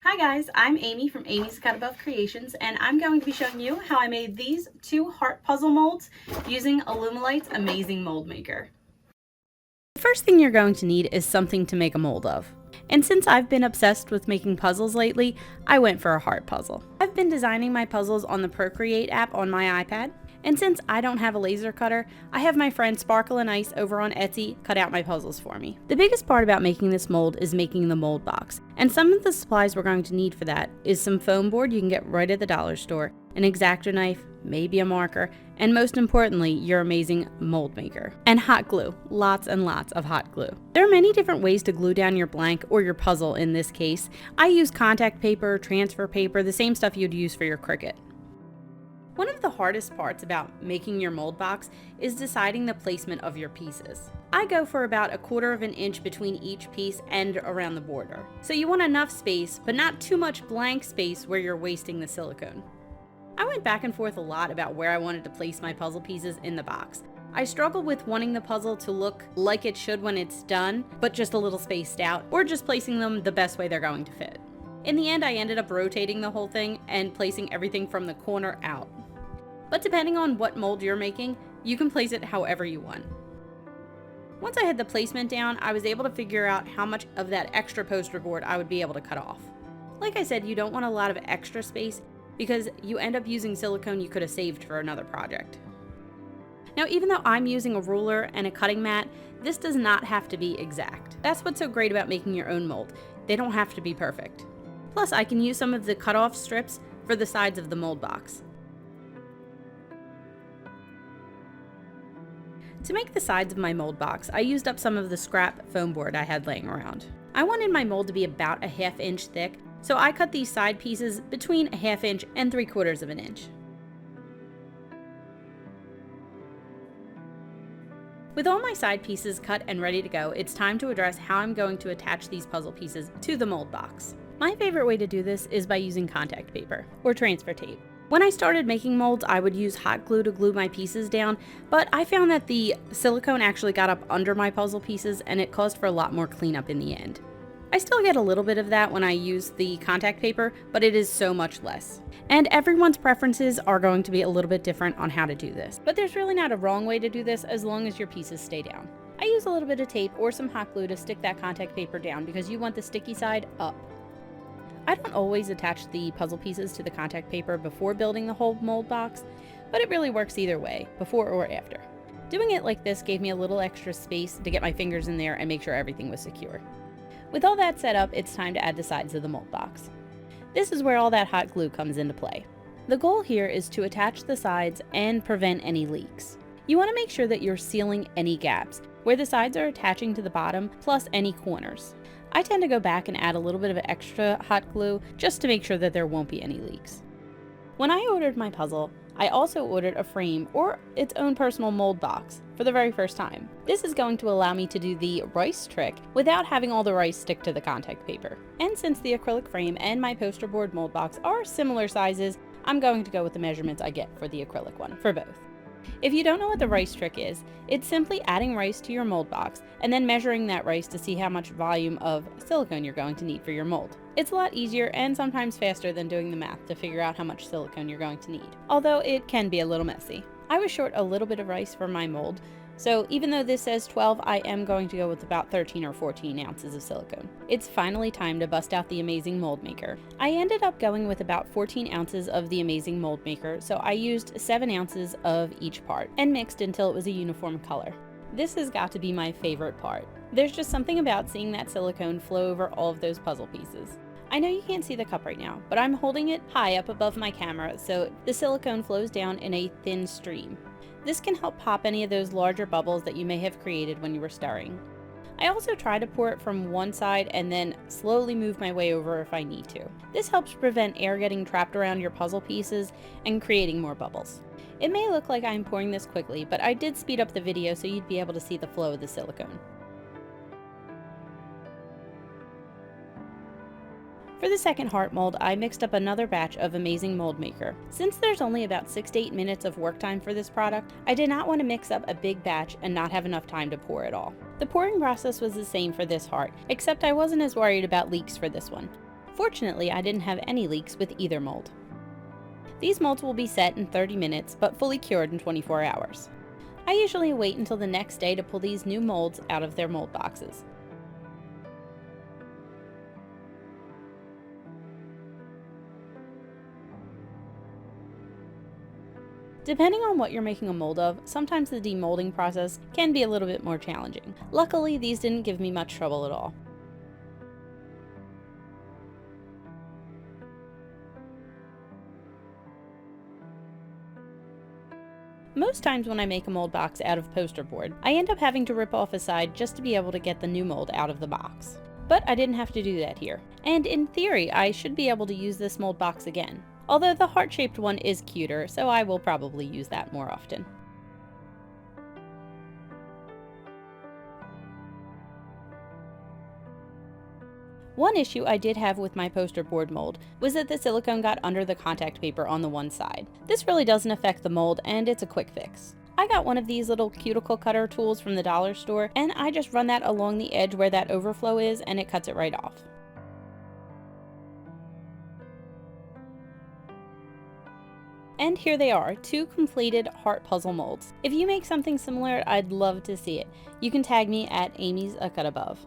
Hi guys, I'm Amy from Amy's Cut Above Creations, and I'm going to be showing you how I made these two heart puzzle molds using Alumilite's amazing mold maker. The first thing you're going to need is something to make a mold of. And since I've been obsessed with making puzzles lately, I went for a heart puzzle. I've been designing my puzzles on the Procreate app on my iPad, and since I don't have a laser cutter, I have my friend Sparkle and Ice over on Etsy cut out my puzzles for me. The biggest part about making this mold is making the mold box, and some of the supplies we're going to need for that is some foam board you can get right at the dollar store, an X-Acto knife, maybe a marker, and most importantly, your amazing mold maker. And hot glue, lots and lots of hot glue. There are many different ways to glue down your blank or your puzzle in this case. I use contact paper, transfer paper, the same stuff you'd use for your Cricut. One of the hardest parts about making your mold box is deciding the placement of your pieces. I go for about 1/4 of an inch between each piece and around the border. So you want enough space, but not too much blank space where you're wasting the silicone. I went back and forth a lot about where I wanted to place my puzzle pieces in the box. I struggled with wanting the puzzle to look like it should when it's done, but just a little spaced out, or just placing them the best way they're going to fit. In the end, I ended up rotating the whole thing and placing everything from the corner out. But depending on what mold you're making, you can place it however you want. Once I had the placement down, I was able to figure out how much of that extra poster board I would be able to cut off. Like I said, you don't want a lot of extra space because you end up using silicone you could have saved for another project. Now, even though I'm using a ruler and a cutting mat, this does not have to be exact. That's what's so great about making your own mold. They don't have to be perfect. Plus, I can use some of the cut-off strips for the sides of the mold box. To make the sides of my mold box, I used up some of the scrap foam board I had laying around. I wanted my mold to be about 1/2 inch thick, so I cut these side pieces between 1/2 inch and 3/4 of an inch. With all my side pieces cut and ready to go, it's time to address how I'm going to attach these puzzle pieces to the mold box. My favorite way to do this is by using contact paper or transfer tape. When I started making molds, I would use hot glue to glue my pieces down, but I found that the silicone actually got up under my puzzle pieces and it caused for a lot more cleanup in the end. I still get a little bit of that when I use the contact paper, but it is so much less. And everyone's preferences are going to be a little bit different on how to do this. But there's really not a wrong way to do this as long as your pieces stay down. I use a little bit of tape or some hot glue to stick that contact paper down because you want the sticky side up. I don't always attach the puzzle pieces to the contact paper before building the whole mold box, but it really works either way, before or after. Doing it like this gave me a little extra space to get my fingers in there and make sure everything was secure. With all that set up, it's time to add the sides of the mold box. This is where all that hot glue comes into play. The goal here is to attach the sides and prevent any leaks. You want to make sure that you're sealing any gaps, where the sides are attaching to the bottom, plus any corners. I tend to go back and add a little bit of extra hot glue just to make sure that there won't be any leaks. When I ordered my puzzle, I also ordered a frame or its own personal mold box for the very first time. This is going to allow me to do the rice trick without having all the rice stick to the contact paper. And since the acrylic frame and my poster board mold box are similar sizes, I'm going to go with the measurements I get for the acrylic one for both. If you don't know what the rice trick is, it's simply adding rice to your mold box and then measuring that rice to see how much volume of silicone you're going to need for your mold. It's a lot easier and sometimes faster than doing the math to figure out how much silicone you're going to need, although it can be a little messy. I was short a little bit of rice for my mold, so even though this says 12, I am going to go with about 13 or 14 ounces of silicone. It's finally time to bust out the amazing mold maker. I ended up going with about 14 ounces of the amazing mold maker, so I used 7 ounces of each part and mixed until it was a uniform color. This has got to be my favorite part. There's just something about seeing that silicone flow over all of those puzzle pieces. I know you can't see the cup right now, but I'm holding it high up above my camera so the silicone flows down in a thin stream. This can help pop any of those larger bubbles that you may have created when you were stirring. I also try to pour it from one side and then slowly move my way over if I need to. This helps prevent air getting trapped around your puzzle pieces and creating more bubbles. It may look like I'm pouring this quickly, but I did speed up the video so you'd be able to see the flow of the silicone. For the second heart mold, I mixed up another batch of Amazing Mold Maker. Since there's only about 6 to 8 minutes of work time for this product, I did not want to mix up a big batch and not have enough time to pour it all. The pouring process was the same for this heart, except I wasn't as worried about leaks for this one. Fortunately, I didn't have any leaks with either mold. These molds will be set in 30 minutes, but fully cured in 24 hours. I usually wait until the next day to pull these new molds out of their mold boxes. Depending on what you're making a mold of, sometimes the demolding process can be a little bit more challenging. Luckily, these didn't give me much trouble at all. Most times when I make a mold box out of poster board, I end up having to rip off a side just to be able to get the new mold out of the box. But I didn't have to do that here. And in theory, I should be able to use this mold box again. Although the heart-shaped one is cuter, so I will probably use that more often. One issue I did have with my poster board mold was that the silicone got under the contact paper on the one side. This really doesn't affect the mold, and it's a quick fix. I got one of these little cuticle cutter tools from the dollar store, and I just run that along the edge where that overflow is, and it cuts it right off. And here they are, 2 completed heart puzzle molds. If you make something similar, I'd love to see it. You can tag me at Amy's a Cut Above.